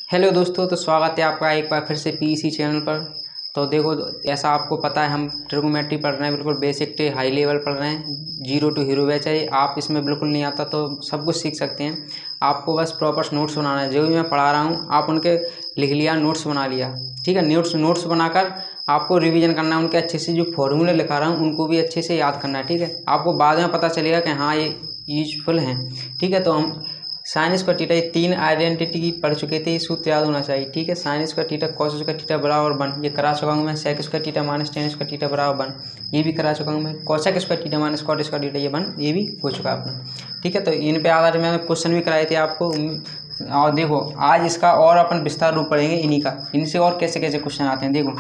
Hello दोस्तों, तो स्वागत है आपका एक बार फिर से पीईसी चैनल पर। तो देखो, ऐसा आपको पता है हम ट्रिगोनोमेट्री पढ़ रहे हैं, बिल्कुल बेसिक से हाई लेवल पढ़ रहे हैं, जीरो टू हीरो बैच है। आप इसमें बिल्कुल नहीं आता तो सब कुछ सीख सकते हैं। आपको बस प्रॉपर नोट्स बनाना है। जो भी मैं पढ़ा रहा हूँ आप उनके लिख लिया, नोट्स बना लिया, ठीक है। नोट्स बनाकर आपको रिवीजन करना है। उनके अच्छे से जो फॉर्मूले लिखा रहा हूँ उनको भी अच्छे से याद करना है, ठीक है। आपको बाद में पता चलेगा कि हाँ ये यूजफुल हैं, ठीक है। तो हम साइन स्क्वायर थीटा, ये तीन आइडेंटिटी की पढ़ चुके थे, ये सूत्र याद होना चाहिए, ठीक है। Sine square theta cos square theta बराबर 1, ये करा चुका हूँ मैं। Sec square theta minus tan square theta बराबर 1, ये भी करा चुका हूँ मैं। Cosec square theta minus cot square theta, ये 1, ये भी हो चुका है अपना, ठीक है। तो इन पे आधारित मैंने क्वेश्चन भी कराए थे आपको। और देखो, आज इसका और अपन विस्तार रूप पढ़ेंगे इन्हीं का, इनसे और कैसे कैसे क्वेश्चन आते हैं देखो।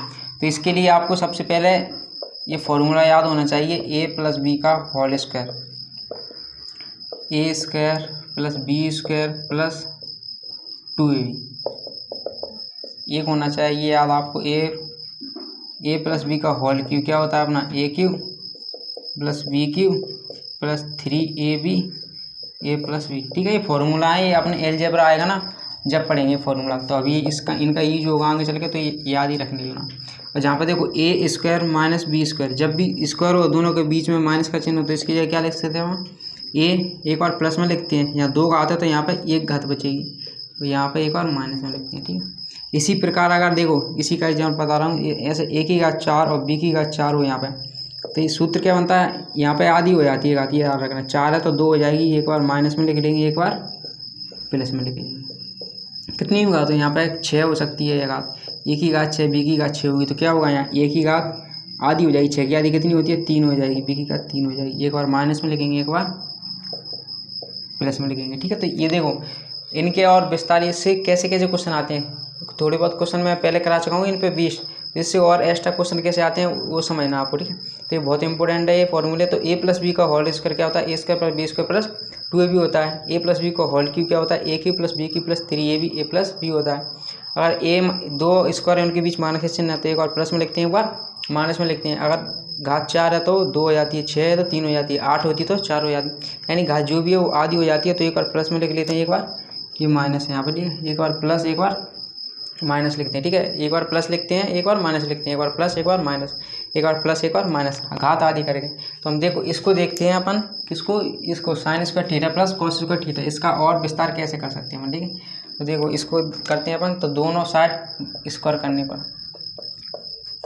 तो इसके लिए आपको सबसे पहले ये फॉर्मूला याद होना चाहिए, ए प्लस बी का whole square, a square plus b square plus 2ab, एक होना चाहिए याद आपको। ए प्लस बी का होल क्यू क्या होता है अपना, a cube plus b cube plus 3ab a plus b, ठीक है। ये फॉर्मूला है, ये अपने एलजेब्रा आएगा ना जब पढ़ेंगे फॉर्मूला, तो अभी इसका इनका यूज होगा आगे चल के, तो ये याद ही रख लेना। और जहाँ पर देखो ए स्क्वायर माइनस बी स्क्वायर, जब भी स्क्वायर हो दोनों के बीच में माइनस का चिन्ह हो तो इसकी जगह क्या लिख सकते हैं हम, ए एक बार प्लस में लिखते हैं, यहाँ 2 का आता है तो यहाँ पे एक घात बचेगी, तो यहाँ पे एक बार माइनस में लिखते हैं, ठीक है। इसी प्रकार अगर देखो, इसी का एग्जाम्पल बता रहा हूँ, ऐसे ए की घात 4 और बी की घात 4 हो यहाँ पे, तो ये सूत्र क्या बनता है, यहाँ पे आधी हो जाती है घात, ये याद रखना। 4 है तो 2 हो जाएगी, एक बार माइनस में लिख लेंगे, एक बार प्लस में लिख लेंगे। कितनी भी घात हो यहाँ पे 6 हो सकती है, घात ए की घात 6 बी की घात 6 होगी, तो क्या होगा यहाँ ए की घात आधी हो जाएगी, 6 की आधी कितनी होती है 3 हो जाएगी, बी की घात 3 हो जाएगी, एक बार माइनस में लिखेंगे, एक बार प्लस में लिखेंगे, ठीक है। तो ये देखो इनके और विस्तार से कैसे कैसे क्वेश्चन आते हैं, थोड़े बहुत क्वेश्चन मैं पहले करा चुका हूँ इन पे 20, इससे और एक्स्ट्रा क्वेश्चन कैसे आते हैं वो समझना आपको, ठीक है। तो ये बहुत इंपॉर्टेंट है ये फॉर्मूले। तो ए प्लस बी का होल स्क्वायर क्या होता है, a square plus b square plus 2ab होता है। ए प्लस बी का होल क्यू क्या होता है, a cube plus b cube plus 3ab a plus b होता है। अगर ए दो स्क्वायर है उनके बीच माइनस का चिन्ह है तो एक बार प्लस में लिखते हैं, एक बार माइनस में लिखते हैं। अगर घात 4 है तो 2 हो जाती है, 6 है तो 3 हो जाती है, 8 होती है तो 4 हो जाती है, यानी घात जो भी है वो आधी हो जाती है, तो एक बार प्लस में लिख लेते हैं, एक बार ये माइनस है यहाँ पर, ठीक है। एक बार प्लस एक बार माइनस लिखते हैं, ठीक है। एक बार प्लस लिखते हैं, एक बार माइनस लिखते हैं, एक बार प्लस एक बार माइनस, एक बार प्लस एक बार माइनस, घात आधी करेंगे। तो हम देखो इसको देखते हैं अपन, किसको, इसको sign square theta plus cos square theta, इसका और विस्तार कैसे कर सकते हैं हम, ठीक है। तो देखो इसको करते हैं अपन, तो दोनों साइड स्क्वायर करने पर,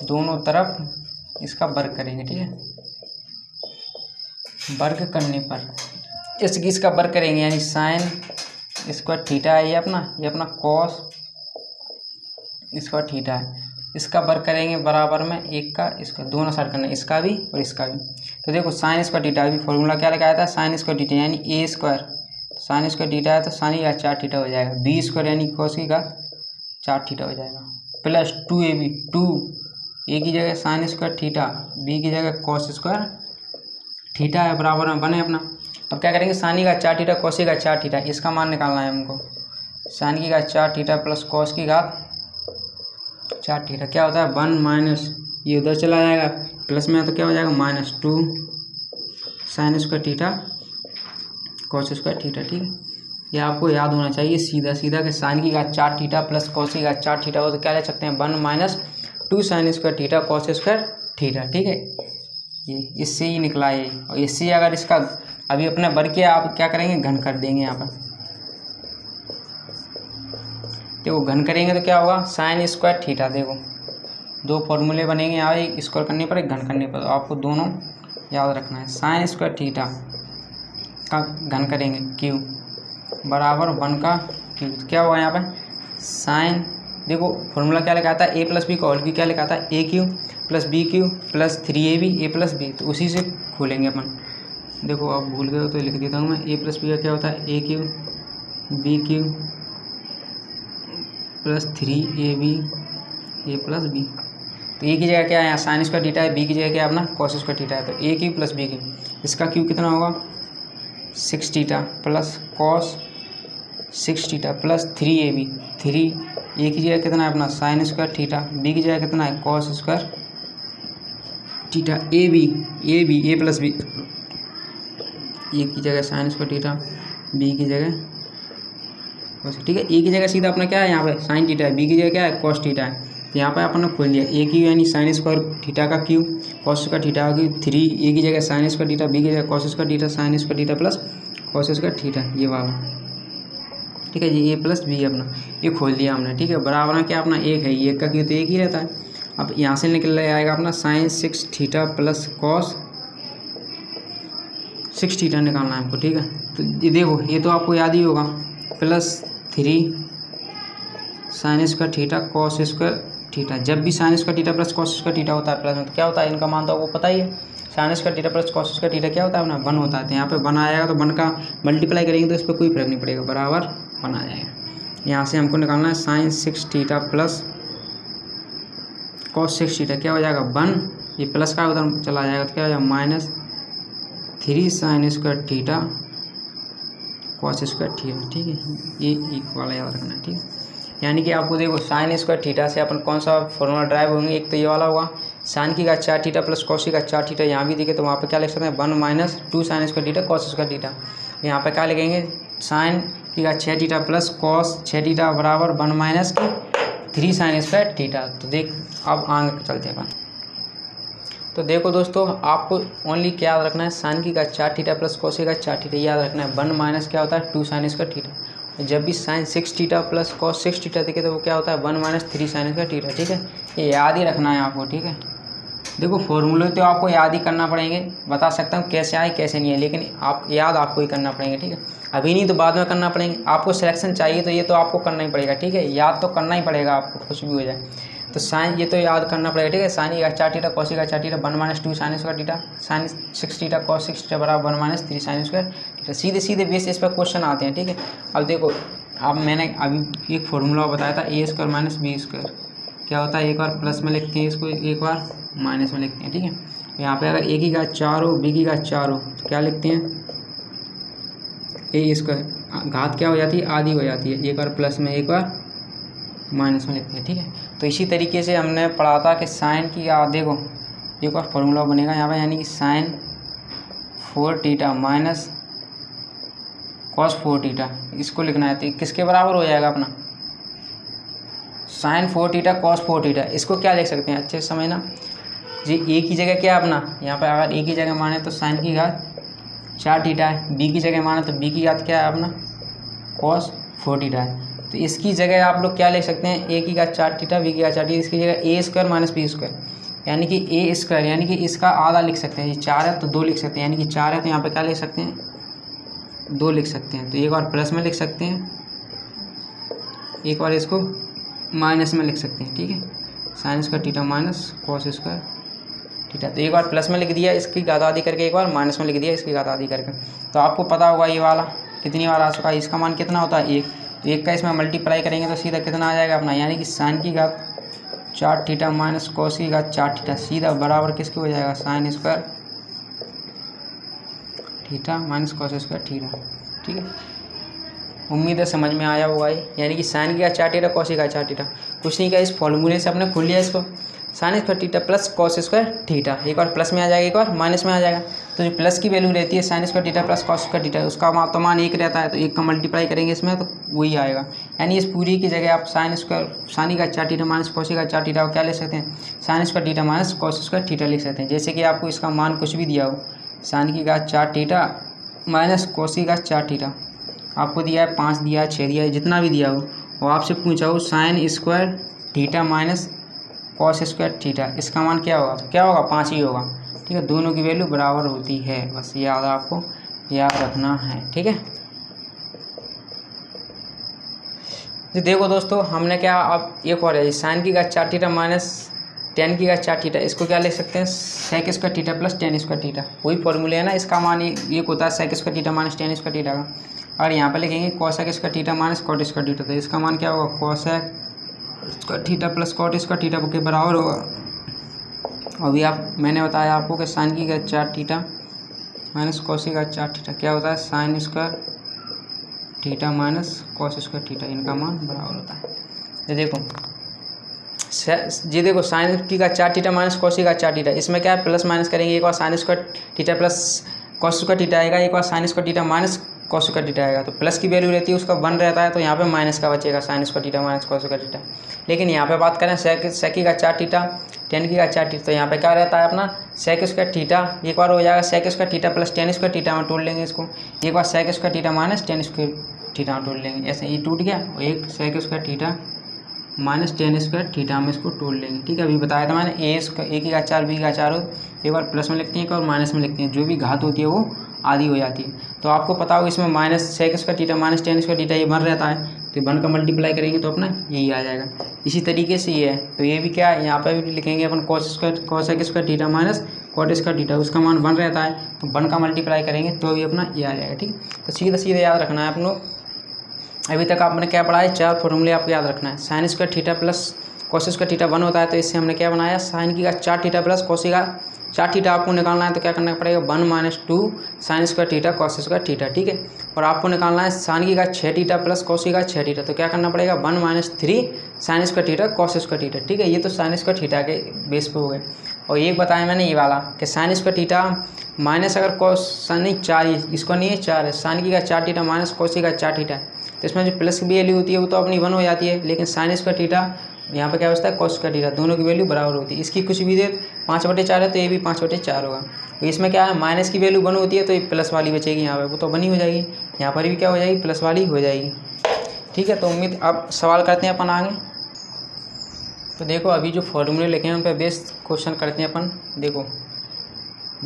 दोनों तरफ इसका वर्ग करेंगे, ठीक है। वर्ग करने पर इसका वर्ग करेंगे, यानी साइन स्क्वायर थीटा है ये अपना कॉस स्क्वायर थीटा है, इसका वर्ग करेंगे बराबर में एक का इसका, दोनों साइड करना है, इसका भी और इसका भी। तो देखो साइन स्क्वायर थीटा भी फॉर्मूला क्या लगाया था, साइन स्क्वायर थीटा यानी ए स्क्वायर, साइन स्क्वायर थीटा है तो साइन की घात 4 थीटा हो जाएगा, बी स्क्वायर यानी कॉस की घात 4 थीटा हो जाएगा, प्लस 2ab, 2 ए की जगह साइन स्क्वायर थीटा, बी की जगह कॉस स्क्वायर थीटा है, बराबर में बने अपना। अब क्या करेंगे, साइन की घात 4 थीटा कॉस की घात 4 थीटा, इसका मान निकालना है हमको। साइन की घात 4 थीटा प्लस कॉस की घात 4 थीटा क्या होता है 1 माइनस, ये उधर चला जाएगा, प्लस में तो क्या हो जाएगा -2 sine square theta cos square theta, ठीक है। ये आपको याद होना चाहिए सीधा सीधा कि साइन की घात 4 थीटा प्लस कॉस की घात 4 थीटा हो तो क्या ले सकते हैं 1 - 2 sine square theta cos square theta, ठीक है। ये इससे ही निकला है, और इससे अगर इसका अभी अपने वर्ग किया, आप क्या करेंगे घन कर देंगे यहाँ पर, देखो घन करेंगे तो क्या होगा साइन स्क्वायर थीटा, देखो 2 फॉर्मूले बनेंगे यहाँ, एक स्क्वायर करने पर एक घन करने पर, तो आपको दोनों याद रखना है। साइन स्क्वायर थीटा का घन करेंगे क्यू बराबर 1 का क्यू, तो क्या होगा यहाँ पे साइन, देखो फॉर्मूला क्या लिखा था, ए प्लस बी का होल क्यू क्या लिखा था, a cube plus b cube plus 3ab a plus b, तो उसी से खोलेंगे अपन। देखो आप भूल गए हो तो लिख देता हूँ मैं, ए प्लस बी का क्या होता है a cube b cube plus 3ab a plus b, तो ए की जगह क्या है यहाँ साइन स्क्वायर थीटा है, बी की जगह क्या है अपना कॉस स्क्वायर थीटा है, तो ए क्यू प्लस बी क्यू, इसका क्यू कितना होगा 6 theta plus cos 6 theta plus 3ab, 3 ए की जगह कितना है अपना साइन स्क्वायर थीटा, बी की जगह कितना है कॉस स्क्वायर थीटा, ए प्लस बी, ए की जगह साइन स्क्वायर थीटा, बी की जगह ठीक है। ए की जगह सीधा अपना क्या है यहाँ पे साइन थीटा है, बी की जगह क्या है कॉस थीटा है। तो यहाँ पे अपन ने खोल लिया ए की यानी साइन स्क्वायर थीटा का क्यू कॉस का थीटा का क्यू 3 ए की जगह साइन स्क्वायर थीटा बी की जगह कॉस का theta sine square theta plus cos का थीटा ये वाला, ठीक है। ये ए प्लस बी अपना ये खोल दिया हमने, ठीक है। बराबर में क्या अपना एक है, एक का क्यू तो एक ही रहता है। अब यहाँ से निकल आएगा अपना sine 6 theta plus cos 6 theta निकालना है हमको, ठीक है। तो ये देखो ये तो आपको याद ही होगा plus 3 sign square theta cos square theta. जब भी sign square theta plus cos square theta होता है प्लस में तो क्या होता है, इनका मान तो आपको पता ही है। Sine square theta plus cos square theta क्या होता है अपना 1 होता है। तो यहाँ पे 1 आएगा तो 1 का मल्टीप्लाई करेंगे तो इस पर कोई फर्क नहीं पड़ेगा, बराबर 1 आ जाएगा। यहाँ से हमको निकालना है sine 6 theta plus cos 6 theta क्या हो जाएगा 1, ये प्लस का उधर चला जाएगा तो क्या हो जाएगा -3 sign square theta cos square theta, ठीक है। ये एक वाला याद रखना है, ठीक है। यानी कि आपको देखो साइन स्क्वायर थीटा से अपन कौन सा फॉर्मूला ड्राइव होंगे, एक तो ये वाला होगा साइन की घात 4 थीटा प्लस कॉस की घात 4 थीटा। यहाँ भी दिखे तो वहाँ पे क्या लिख सकते हैं 1 - 2 sine square theta cos square theta. यहाँ पे क्या लिखेंगे साइन की घात 6 थीटा प्लस कॉस 6 थीटा बराबर 1 - 3 साइन स्क्वायर थीटा। तो देख अब आगे चलते हैं अपन। तो देखो दोस्तों आपको ओनली क्या याद रखना है, साइन की घात 4 थीटा प्लस कॉस की घात 4 थीटा याद रखना है। 1 माइनस क्या होता है 2 साइन स्क्वायर थीटा। जब भी sine 6 theta plus cos 6 theta दिखे तो वो क्या होता है 1 - 3 साइन स्क्वायर थीटा, ठीक है। ये याद ही रखना है आपको, ठीक है। देखो फॉर्मूले तो आपको याद ही करना पड़ेंगे, बता सकता हूँ कैसे आए कैसे नहीं है, लेकिन आप याद आपको ही करना पड़ेंगे, ठीक है। अभी नहीं तो बाद में करना पड़ेंगे। आपको सिलेक्शन चाहिए तो ये तो आपको करना ही पड़ेगा, ठीक है। याद तो करना ही पड़ेगा आपको कुछ भी हो जाए तो साइन ये तो याद करना पड़ेगा, ठीक है। साइन की घात 4 थीटा कॉस की घात 4 theta 1 - 2 sine square theta sine 6 theta cos 6 theta बराबर 1 - 3 साइन स्क्वायर थीटा। सीधे सीधे बेस इस पर क्वेश्चन आते हैं, ठीक है। अब देखो अब मैंने अभी एक फार्मूला बताया था ए स्क्वायर माइनस बी स्क्वायर क्या होता है, एक बार प्लस में लिखते हैं इसको, एक बार माइनस में लिखते हैं, ठीक है। यहाँ पे अगर ए की घात 4 हो बी की घात 4 हो तो क्या लिखते हैं ए स्क्वायर, घात क्या हो जाती है आधी हो जाती है, एक बार प्लस में एक बार माइनस में लिखते हैं, ठीक है। तो इसी तरीके से हमने पढ़ा था कि साइन की देखो एक और फार्मूला बनेगा यहाँ पे, यानी कि sine 4 theta minus cos 4 theta इसको लिखना है तो किसके बराबर हो जाएगा अपना साइन 4 थीटा कॉस 4 थीटा। इसको क्या लिख सकते हैं अच्छे से समझना जी, ए की जगह क्या है अपना, यहाँ पे अगर ए की जगह माने तो साइन की घात 4 थीटा है, बी की जगह माने तो बी की घात क्या है अपना कॉस 4 थीटा है। तो इसकी जगह आप लोग क्या लिख सकते हैं ए की घात 4 थीटा बी की घात 4 थीटा, इसकी जगह ए स्क्वायर माइनस बी स्क्वायर यानी कि ए स्क्वायर यानी कि इसका आधा लिख सकते हैं। ये 4 है तो 2 लिख सकते हैं, यानी कि 4 है तो यहाँ पे क्या लिख सकते हैं 2 लिख सकते हैं। तो एक बार प्लस में लिख सकते हैं, एक बार इसको माइनस में लिख सकते हैं, ठीक है। Sine square theta minus cos square theta. तो एक बार प्लस में लिख दिया इसकी घात आधी करके, एक बार माइनस में लिख दिया इसकी घात आधी करके। तो आपको पता होगा ये वाला कितनी बार आ चुका है, इसका मान कितना होता है 1, तो 1 का इसमें मल्टीप्लाई करेंगे तो सीधा कितना आ जाएगा अपना, यानी कि साइन की घात 4 थीटा माइनस कॉस की घात 4 थीटा सीधा बराबर किसके हो जाएगा sign square theta minus cos square theta, ठीक है। उम्मीद है समझ में आया होगा ये, यानी कि साइन की घात 4 थीटा कॉस की घात 4 थीटा कुछ नहीं किया, इस फॉर्मूले से अपने खोल लिया इसको sign square theta plus cos square theta. एक बार प्लस में आ जाएगा एक बार माइनस में आ जाएगा। तो जो प्लस की वैल्यू रहती है sine square theta plus cos square theta उसका मान 1 रहता है, तो 1 का मल्टीप्लाई करेंगे इसमें तो वही आएगा। यानी इस पूरी की जगह आप साइन की घात 4 थीटा माइनस कॉस की घात 4 थीटा को क्या लिख सकते हैं sign square theta minus cos square theta लिख सकते हैं। जैसे कि आपको इसका मान कुछ भी दिया हो, साइन की घात 4 थीटा माइनस कॉस की घात 4 थीटा आपको दिया है 5 दिया है 6 दिया है जितना भी दिया हो, और आपसे पूछा हो sign square theta minus cos square theta इसका मान क्या होगा, तो क्या होगा 5 ही होगा, ठीक है। दोनों की वैल्यू बराबर होती है, बस याद आपको याद रखना है, ठीक है। तो देखो दोस्तों हमने क्या अब एक और है साइन की घात 4 थीटा माइनस टेन की घात 4 थीटा इसको क्या लिख सकते हैं sec square theta plus tan square theta. वही फॉर्मूले है ना, इसका मान एक होता है sec square theta minus tan square theta का। और यहाँ पर लिखेंगे cosec square theta minus cot square theta, तो इसका मान क्या होगा cosec square theta plus cot square theta के बराबर होगा। अभी मैंने बताया आपको कि साइन की घात 4 थीटा माइनस कॉस की घात 4 थीटा क्या होता है sine square theta minus cos square theta, इनका मान बराबर होता है। ये देखो साइन की घात 4 थीटा माइनस कॉस की घात 4 थीटा इसमें क्या है प्लस माइनस करेंगे, एक बार sine square theta plus cos square theta आएगा, एक बार sine square theta minus cos square theta आएगा। तो प्लस की वैल्यू रहती है उसका 1 रहता है, तो यहाँ पे माइनस का बचेगा sign square theta minus cos square theta. लेकिन यहाँ पे बात करें सेक की का 4 थीटा टेन की का 4 थीटा, तो यहाँ पे क्या रहता है अपना सेक स्क्वायर थीटा, एक बार हो जाएगा sec square theta plus tan square theta में तोड़ लेंगे इसको, एक बार sec square theta minus tan square theta में तोड़ लेंगे, ऐसे ये टूट गया, और एक sec square theta minus tan square theta में इसको तोड़ लेंगे। ठीक है, अभी बताया था मैंने ए की का 4 बी का 4 हो, एक बार प्लस में लिखते हैं एक बार माइनस में लिखते हैं, जो भी घात होती है वो आधी हो जाती है। तो आपको पता होगा इसमें minus sec square theta minus tan square theta ये 1 रहता है, तो 1 का मल्टीप्लाई करेंगे तो अपना यही आ जाएगा। इसी तरीके से ये है, तो ये भी क्या है यहाँ पर भी लिखेंगे अपन cosec square theta minus cot square theta, उसका मान 1 रहता है, तो 1 का मल्टीप्लाई करेंगे तो भी अपना ये आ जाएगा। ठीक, तो सीधे याद रखना है अपनों। अभी तक आपने क्या पढ़ा है, 4 फॉर्मूले आपको याद रखना है। Sine square theta plus cos square theta 1 होता है, तो इससे हमने क्या बनाया, साइन की का 4 थीटा प्लस कॉस का 4 थीटा आपको निकालना है, तो क्या करना पड़ेगा 1 minus 2 sine square theta cos square theta. ठीक है, और आपको निकालना है साइन की का 6 थीटा प्लस कॉस का 6 थीटा, तो क्या करना पड़ेगा 1 minus 3 sign square theta cos square theta. ठीक है, ये तो साइन स्क्वायर थीटा के बेस पे हो गए। और एक बताया मैंने ये वाला कि साइन स्क्वायर थीटा माइनस अगर कॉस नहीं 4 इसको नहीं है 4 है, साइन की का 4 थीटा माइनस कॉस का 4 थीटा है, तो इसमें जो प्लस की वैल्यू होती है वो तो अपनी 1 हो जाती है, लेकिन साइन स्क्वायर थीटा यहाँ पे क्या होता है कॉस स्क्वायर थीटा, दोनों की वैल्यू बराबर होती है। इसकी कुछ भी दे 5/4 है तो ये भी 5/4 होगा। तो इसमें क्या है माइनस की वैल्यू 1 होती है, तो ये प्लस वाली बचेगी यहाँ पे, वो तो बनी हो जाएगी, यहाँ पर भी क्या हो जाएगी प्लस वाली हो जाएगी। ठीक है, तो उम्मीद अब सवाल करते हैं अपन आगे। तो देखो अभी जो फॉर्मूले लिखे हैं उन पर बेस्ड क्वेश्चन करते हैं अपन। देखो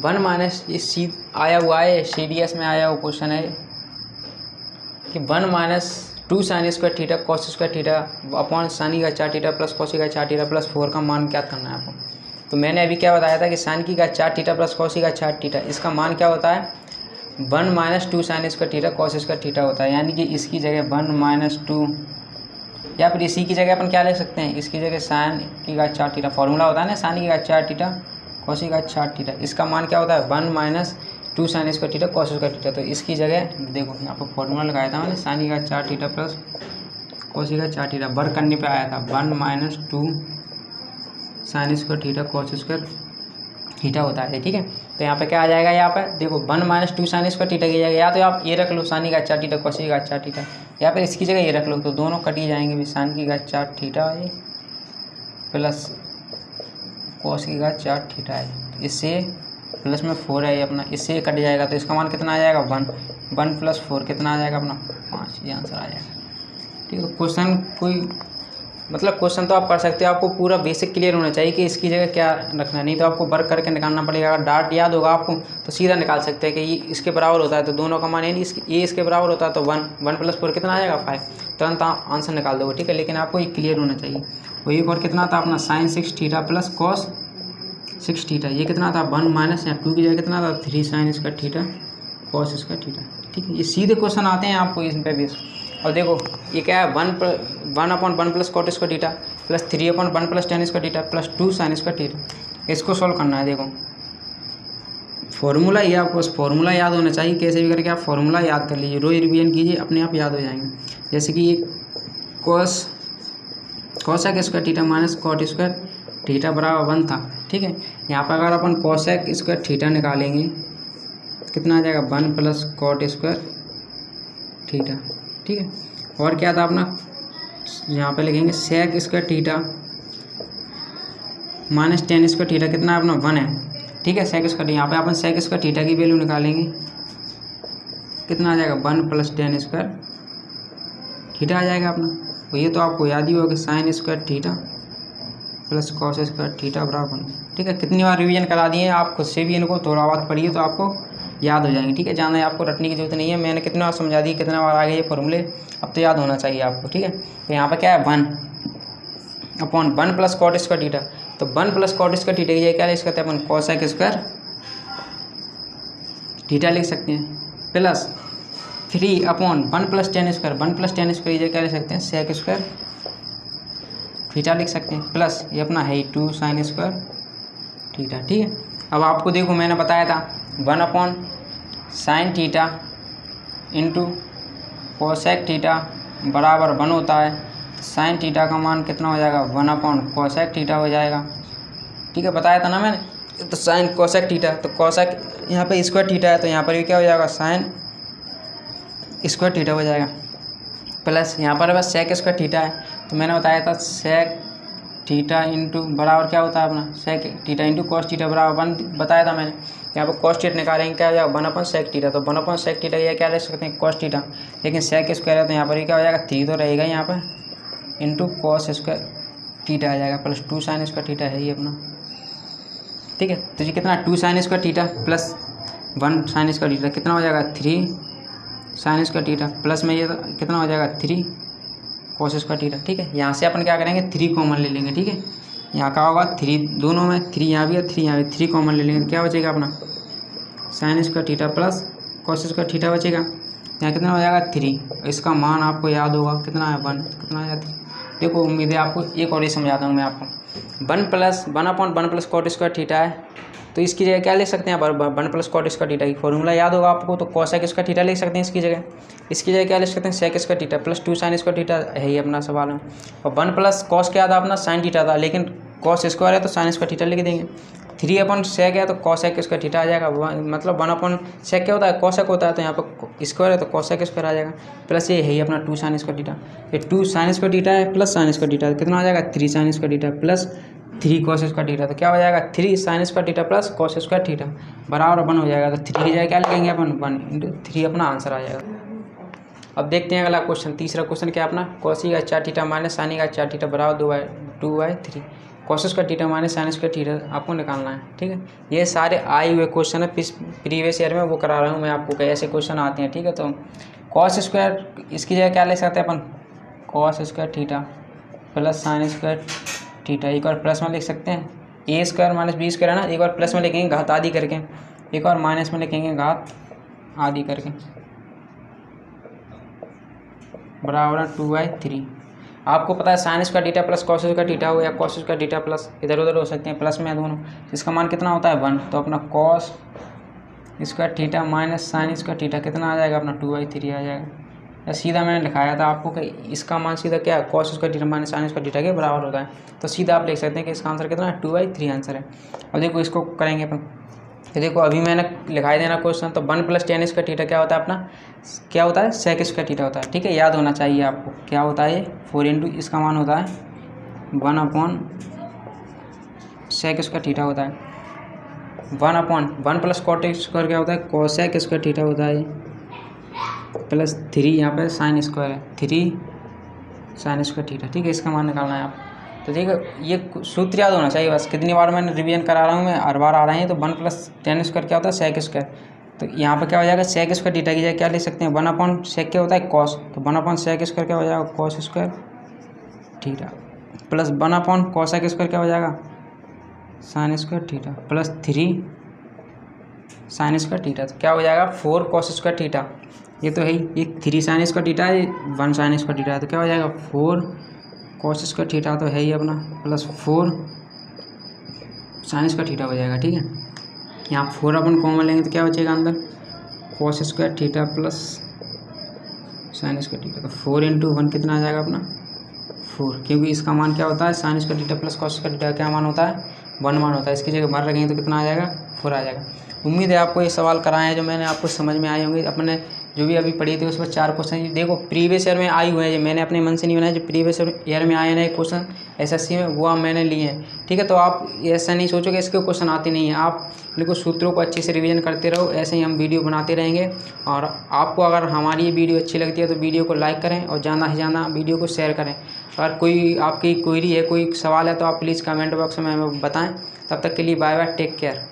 1 माइनस ये सी आया हुआ है, CDS में आया हुआ क्वेश्चन है कि 1 minus 2 sine square theta cos square theta upon sine का 4 थीटा प्लस कॉस का 4 थीटा प्लस 4 का मान क्या करना है आपको। तो मैंने अभी क्या बताया था कि साइन की का 4 थीटा प्लस कॉस का 4 थीटा, इसका मान क्या होता है 1 minus 2 sine square theta cos square theta होता है, यानी कि इसकी जगह 1 माइनस 2, या फिर इसी की जगह अपन क्या लिख सकते हैं, इसकी जगह साइन की का 4 थीटा फॉर्मूला होता है ना, साइन की का 4 थीटा कॉस का 4 थीटा, इसका मान क्या होता है 1 minus 2 sine square theta cos square theta. तो इसकी जगह देखो यहाँ पर फॉर्मूला लगाया था मैंने, साइन का 4 थीटा प्लस कॉस का 4 थीटा वर्क करने पे आया था 1 minus 2 sine square theta cos square theta होता है। ठीक है, तो यहाँ पे क्या आ जाएगा, यहाँ पे देखो 1 माइनस 2 साइन स्क्वायर थीटा की जगह या तो आप ये रख लो साइन का 4 थीटा कॉस का 4 थीटा, या फिर इसकी जगह ये रख लो, तो दोनों कट ही जाएंगे भी, साइन की का 4 थीटा है प्लस कॉस की का 4 थीटा है, इससे प्लस में 4 है अपना, इससे कट जाएगा, तो इसका मान कितना आ जाएगा 1 प्लस 4 कितना आ जाएगा अपना 5, ये आंसर आ जाएगा। ठीक है, क्वेश्चन कोई मतलब क्वेश्चन तो आप कर सकते हो, आपको पूरा बेसिक क्लियर होना चाहिए कि इसकी जगह क्या रखना है, नहीं तो आपको वर्क करके निकालना पड़ेगा। अगर डार्ट याद होगा आपको तो सीधा निकाल सकते हैं कि ये इसके बराबर होता है, तो दोनों का मान यानी ये इसके बराबर होता है, तो 1 प्लस 4 कितना आ जाएगा 5, तुरंत आप आंसर निकाल दोगे। ठीक है, लेकिन आपको ये क्लियर होना चाहिए। और एक और कितना था अपना sine 6 theta plus cos 6 theta, ये कितना था 1 माइनस या 2 की जगह कितना था 3 sign square theta cos square theta. ठीक है, ये सीधे क्वेश्चन आते हैं आपको इस पर बेस। और देखो ये क्या है 1/1 plus cot square theta plus 3/1 plus tan square theta plus 2 sine square theta, इसको सॉल्व करना है। देखो फॉर्मूला ये आपको फॉर्मूला याद होना चाहिए, कैसे भी करके आप फॉर्मूला याद कर लीजिए, रोज रिवीजन कीजिए, अपने आप याद हो जाएंगे। जैसे कि ये cosec square theta minus cot square theta बराबर 1 था। ठीक है, यहाँ पर अगर अपन कॉसेक स्क्वायर थीटा निकालेंगे कितना आ जाएगा 1 प्लस कॉट स्क्वायर थीटा। ठीक है, और क्या था अपना यहाँ पे लिखेंगे sec square theta minus tan square theta कितना अपना 1 है। ठीक है, सेक स्क्वायर यहाँ पे अपन सेक स्क्वायर थीटा की वैल्यू निकालेंगे कितना आ जाएगा 1 प्लस टेन स्क्वायर थीटा आ जाएगा अपना। तो ये तो आपको याद ही होगा sign square theta plus cos square theta बराबर 1। ठीक है, कितनी बार रिवीजन करा दिए आप, खुद से भी इनको थोड़ा बहुत पढ़िए तो आपको याद हो जाएंगे। ठीक है, ज़्यादा आपको रटने की जरूरत नहीं है, मैंने कितना बार समझा दी, कितना बार आ गए ये फॉर्मूले, अब तो याद होना चाहिए आपको। ठीक है, तो यहाँ पे क्या है 1/1 प्लस कॉट स्क्वायर थीटा, तो 1 प्लस कॉट स्क्वायर थीटा ये क्या लिख सकते हैं अपन कॉसेक स्क्वायर थीटा लिख सकते हैं, plus 3/1 plus tan square 1 plus tan square ये क्या लिख सकते हैं सेक स्क्वायर थीटा लिख सकते हैं, प्लस ये अपना है 2 साइन स्क्वायर थीटा। ठीक है, अब आपको देखो मैंने बताया था 1 sine theta into cosec theta बराबर 1 होता है, साइन थीटा का मान कितना हो जाएगा 1 कोसेक थीटा हो जाएगा। ठीक है, बताया था ना मैंने, तो साइन कोसेक थीटा, तो कोसेक यहाँ पे स्क्वायर थीटा है, तो यहाँ पर भी क्या हो जाएगा साइन स्क्वायर थीटा हो जाएगा प्लस यहाँ पर बस सेक स्क्वायर थीटा है, तो मैंने बताया था सेक थीटा इंटू बराबर क्या होता है अपना sec theta into cos theta बराबर 1 बताया था मैंने। यहाँ पर कॉस थीटा निकालेंगे क्या हो जाएगा 1 सेक थीटा, तो 1 सेक थीटा ये क्या ले सकते हैं कॉस थीटा, लेकिन सेक स्क्वायर है तो यहाँ पर ये क्या हो जाएगा 3 तो रहेगा यहाँ पर इंटू कॉस स्क्वायर थीटा आ जाएगा प्लस 2 साइन स्क्वायर थीटा है ये अपना। ठीक है, तो ये कितना 2 sine square theta plus 1 sign square theta कितना हो जाएगा 3 साइन स्क्वायर थीटा प्लस में ये कितना हो जाएगा 3 कॉस स्क्वायर थीटा। ठीक है, यहाँ से अपन क्या करेंगे 3 कॉमन ले लेंगे। ठीक है, यहाँ का होगा 3 दोनों में 3 यहाँ भी है 3 यहाँ भी 3 कॉमन ले लेंगे तो क्या बचेगा अपना sign square theta plus cos square theta बचेगा। यहाँ कितना हो जाएगा 3, इसका मान आपको याद होगा कितना है 1, कितना है 3। देखो उम्मीद है आपको एक और ये समझाता हूँ मैं आपको 1 प्लस कॉट स्क्वायर थीटा है, तो इसकी जगह क्या लिख सकते हैं 1 प्लस कॉट स्क्वायर थीटा की फॉर्मूला याद होगा आपको, तो कॉसेक स्क्वायर थीटा लिख सकते हैं इसकी जगह क्या लिख सकते हैं sec square theta plus 2 sine square theta है ही अपना सवाल में। और 1 प्लस कॉस क्या था अपना साइन थीटा था, लेकिन कॉस स्क्वायर है तो साइन स्क्वायर थीटा लिख देंगे। 3 अपन सेक है तो कॉसेक स्क्वायर थीटा आ जाएगा, मतलब 1 अपन सेक क्या होता है कॉसेक होता है, तो यहाँ पर स्क्वायर है तो कॉसेक स्क्वायर आ जाएगा प्लस ये है ही अपना 2 साइन स्क्वायर थीटा। ये 2 साइन स्क्वायर थीटा है प्लस साइन स्क्वायर थीटा कितना आ जाएगा 3 sign square theta plus 3 cos square theta, तो क्या हो जाएगा 3 sign square theta plus cos square theta बराबर 1 हो जाएगा। तो 3 की जगह क्या लिखेंगे अपन 1 इंटू 3 अपना आंसर आ जाएगा। अब देखते हैं अगला क्वेश्चन, तीसरा क्वेश्चन क्या अपना कॉसी का 4 थीटा माइनस साइन का 4 थीटा बराबर 2/3 cos square theta minus sign square theta आपको निकालना है। ठीक है, ये सारे आए हुए क्वेश्चन है प्रीवियस ईयर में वो करा रहा हूँ मैं आपको, कैसे क्वेश्चन आते हैं। ठीक है, तो कॉस स्क्वायर इसकी जगह क्या ले सकते हैं अपन cos square theta plus sine square theta, एक और प्लस में लिख सकते हैं a square minus b square है ना, एक और प्लस में लिखेंगे घात आदि करके, एक और माइनस में लिखेंगे घात आदि करके बराबर 2/3। आपको पता है sine square theta plus cos square theta हो या कॉस स्क्वायर थीटा प्लस इधर उधर हो सकते हैं प्लस में दोनों, इसका मान कितना होता है 1, तो अपना cos square theta minus sign square theta कितना आ जाएगा अपना 2/3 आ जाएगा। या सीधा मैंने लिखाया था आपको कि इसका मान सीधा क्या है cos square theta minus sign square theta के बराबर होता है, तो सीधा आप लिख सकते हैं कि इसका आंसर कितना है 2/3 आंसर है। अब देखो इसको करेंगे अपन, तो देखो अभी मैंने लिखाई देना क्वेश्चन, तो 1 प्लस टेन स्क्वायर थीटा क्या होता है अपना क्या होता है सेक स्क्वायर थीटा होता है। ठीक है, याद होना चाहिए आपको क्या होता है ये 4 इंटू इसका मान होता है 1 सेक स्क्वायर थीटा होता है 1 प्लस कॉट स्क्वायर क्या होता है कोसेक स्क्वायर थीटा होता है प्लस 3 यहाँ पे साइन स्क्वायर है 3 साइन स्क्वायर थीटा। ठीक है, इसका मान निकालना है आप, तो देखो ये सूत्र याद होना चाहिए बस। कितनी बार मैंने रिवीजन करा रहा हूँ मैं, हर बार आ रहे हैं। तो 1 प्लस टेन स्क्वायर क्या होता है सेक स्क्वायर, तो यहाँ पर क्या हो जाएगा सेक स्क्वायर थीटा की जगह क्या लिख सकते हैं 1 सेक क्या होता है कॉस, तो 1 सेक स्क्वायर क्या हो जाएगा cos square theta plus 1 cosec square क्या हो जाएगा sign square theta plus 3 sign square theta, तो क्या हो जाएगा 4 कॉस स्क्वायर थीटा, ये तो है ही, ये 3 साइन स्क्वायर थीटा है 1 साइन स्क्वायर थीटा है, तो क्या हो जाएगा 4 कॉस स्क्वायर थीटा तो है ही अपना प्लस 4 साइन स्क्वायर थीटा हो जाएगा। ठीक है, यहाँ 4 अपन कॉमन लेंगे तो क्या बचेगा अंदर cos square theta plus sine square theta, तो 4 इंटू 1 कितना आ जाएगा अपना 4, क्योंकि इसका मान क्या होता है sine square theta plus cos square theta क्या मान होता है 1 मान होता है, इसकी जगह 1 रखेंगे तो कितना आ जाएगा 4 आ जाएगा। उम्मीद है आपको ये सवाल कराए हैं जो मैंने आपको समझ में आए होंगे। अपने जो भी अभी पढ़ी थी उसमें 4 क्वेश्चन देखो प्रीवियस ईयर में आए हुए हैं, मैंने अपने मन से नहीं बनाया, जो प्रीवियस ईयर में आए ना क्वेश्चन एसएससी में वो मैंने लिए हैं। ठीक है, तो आप ऐसा नहीं सोचो कि इसके क्वेश्चन आते नहीं हैं, आप बिल्कुल सूत्रों को अच्छे से रिवीजन करते रहो, ऐसे ही हम वीडियो बनाते रहेंगे। और आपको अगर हमारी ये वीडियो अच्छी लगती है तो वीडियो को लाइक करें और ज़्यादा से ज़्यादा वीडियो को शेयर करें। अगर कोई आपकी क्वेरी है कोई सवाल है तो आप प्लीज़ कमेंट बॉक्स में हमें बताएँ। तब तक के लिए बाय बाय, टेक केयर।